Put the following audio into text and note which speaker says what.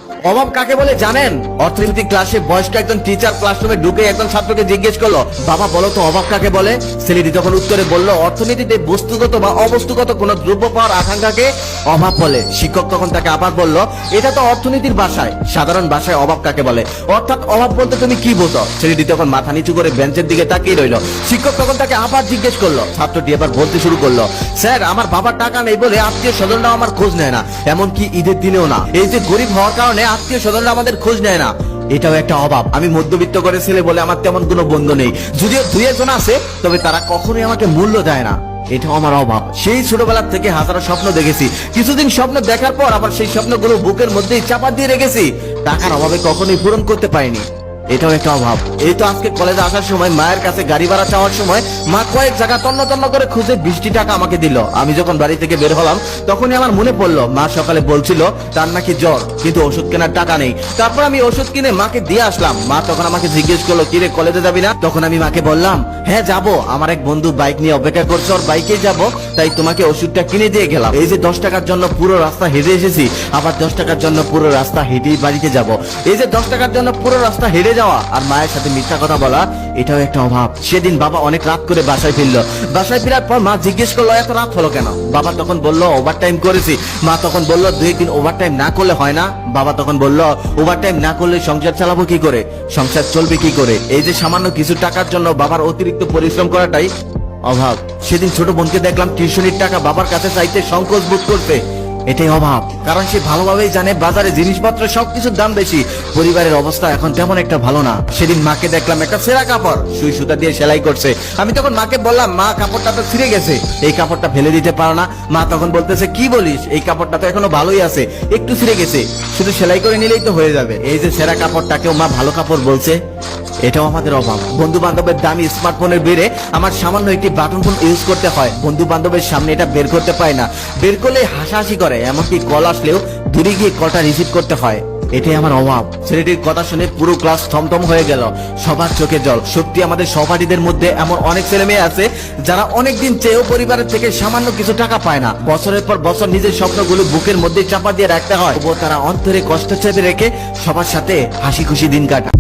Speaker 1: অভাব কাকে বলে জানেন? অর্থনীতি ক্লাসে বয়স্ক একজন টিচার ক্লাসরুমে ঢুকে একজন ছাত্রকে জিজ্ঞেস করলো, বাবা বলো তো অভাব কাকে বলে? ছেলেটি তখন উত্তরে বলল, অর্থনীতিতে বস্তুগত বা অবস্তুগত কোন দ্রব্য পাওয়ার আকাঙ্ক্ষাকে অভাব বলে। শিক্ষক তখন তাকে আবার বলল, এটা তো অর্থনীতির ভাষায়, সাধারণ ভাষায় অভাব কাকে বলে? অর্থাৎ অভাব বলতে তুমি কি বোঝো? ছেলেটি তখন মাথা নিচু করে বেঞ্চের দিকে তাকিয়ে রইল। শিক্ষক তখন তাকে আবার জিজ্ঞেস করলো। ছাত্রটি এবার বলতে শুরু করলো, স্যার আমার বাবার টাকা নেই বলে আত্মীয় স্বজনরা আমার খোঁজ নেয় না, এমনকি ঈদের দিনেও না। এই যে গরিব হওয়ার কারণে আত্মীয় স্বজনরা আমাদের খোঁজ নেয় না, এটাও একটা অভাব। আমি মধ্যবিত্ত করে ছেলে বলে আমার তেমন কোনো বন্ধু নেই, যদিও দুই একজন আছে, তবে তারা কখনোই আমাকে মূল্য দেয় না, এটাও আমার অভাব। সেই ছোটবেলা থেকে হাজারো স্বপ্ন দেখেছি, কিছুদিন স্বপ্ন দেখার পর আবার সেই স্বপ্নগুলো বুকের মধ্যেই চাপা দিয়ে রেখেছি, টাকার অভাবে কখনোই পূরণ করতে পারিনি, এটাও একটা অভাব। এই তো আজকে কলেজে আসার সময় মায়ের কাছে গাড়ি ভাড়া চাওয়ার সময় মা কয়েক জায়গা তন্ন তন্ন করে খুঁজে 20টি টাকা আমাকে দিল। আমি যখন বাড়ি থেকে বের হলাম তখনই আমার মনে পড়লো মা সকালে বলছিল তার নাকি জ্বর, কিন্তু ওষুধ কেনার টাকা নেই। তারপর আমি ওষুধ কিনে মাকে দিয়ে আসলাম। মা তখন আমাকে জিজ্ঞেস করলো, কিরে কলেজে যাবি না? তখন আমি মাকে বললাম, হ্যাঁ যাবো, আমার এক বন্ধু বাইক নিয়ে অপেক্ষা করছে, ওর বাইকে যাব, তাই তোমাকে ওষুধটা কিনে দিয়ে গেলাম। এই যে 10 টাকার জন্য পুরো রাস্তা হেঁটে এসেছি, আবার 10 টাকার জন্য পুরো রাস্তা হেঁটেই বাড়িতে যাব। এই যে 10 টাকার জন্য পুরো রাস্তা হেঁটে যাওয়া আর মায়ের সাথে মিথ্যা কথা বলা, এটাও একটা অভাব। সেদিন বাবা অনেক রাত করে বাসায় ফিরলো। বাসায় ফেরার পর মা জিজ্ঞেস করলো, এত রাত হলো কেন? বাবা তখন বলল, ওভারটাইম করেছি। মা তখন বলল, 2 দিন ওভারটাইম না করলে হয় না? বাবা তখন বলল, ওভারটাইম না করলে সংসার চালাবো কি করে, সংসার চলবে কি করে? এই যে সামান্য কিছু টাকার জন্য বাবার অতিরিক্ত পরিশ্রম করাটাই অভাব। সেদিন ছোট বোনকে দেখলাম টিউশনির টাকা বাবার কাছে চাইতে সংকোচ বোধ করতে, এটাই অভাব। কারণ সে ভালোভাবেই জানে বাজারে জিনিসপত্র সবকিছুর দাম বেশি, পরিবারের অবস্থা এখন তেমন একটা ভালো না। সেদিন মাকে দেখলাম একটা ছেঁড়া কাপড় সুই সুতা দিয়ে সেলাই করছে। আমি তখন মাকে বললাম, মা কাপড়টা তো ছিঁড়ে গেছে, এই কাপড়টা ফেলে দিতে পারো না? মা তখন বলতেছে, কি বলিস, এই কাপড়টা তো এখনো ভালোই আছে, একটু ছিঁড়ে গেছে, শুধু সেলাই করে নিলেই তো হয়ে যাবে। এই যে ছেঁড়া কাপড়টাকেও মা ভালো কাপড় বলছে, এটাও আমাদের অভাব। বন্ধু বান্ধবের দামি স্মার্টফোনের বেড়ে আমার সামান্য একটি বাটন ফোন ইউজ করতে হয়, বন্ধু বান্ধবের সামনে এটা বের করতে পায় না, বের করলে হাসাহাসি করে, এমনকি কল আসলেও দূরে গিয়ে কলটা রিসিভ করতে হয়, এটাই আমার অভাব। ছেলেটির কথা শুনে পুরো ক্লাস থমথম হয়ে গেল, সবার চোখে জল। সত্যি আমাদের সহপাঠীদের মধ্যে এমন অনেক ছেলে মেয়ে আছে যারা অনেকদিন চেয়েও পরিবারের থেকে সামান্য কিছু টাকা পায় না, বছরের পর বছর নিজের স্বপ্নগুলো বুকের মধ্যে চাপা দিয়ে রাখতে হয়, তবুও তারা অন্তরে কষ্ট চেপে রেখে সবার সাথে হাসি খুশি দিন কাটায়।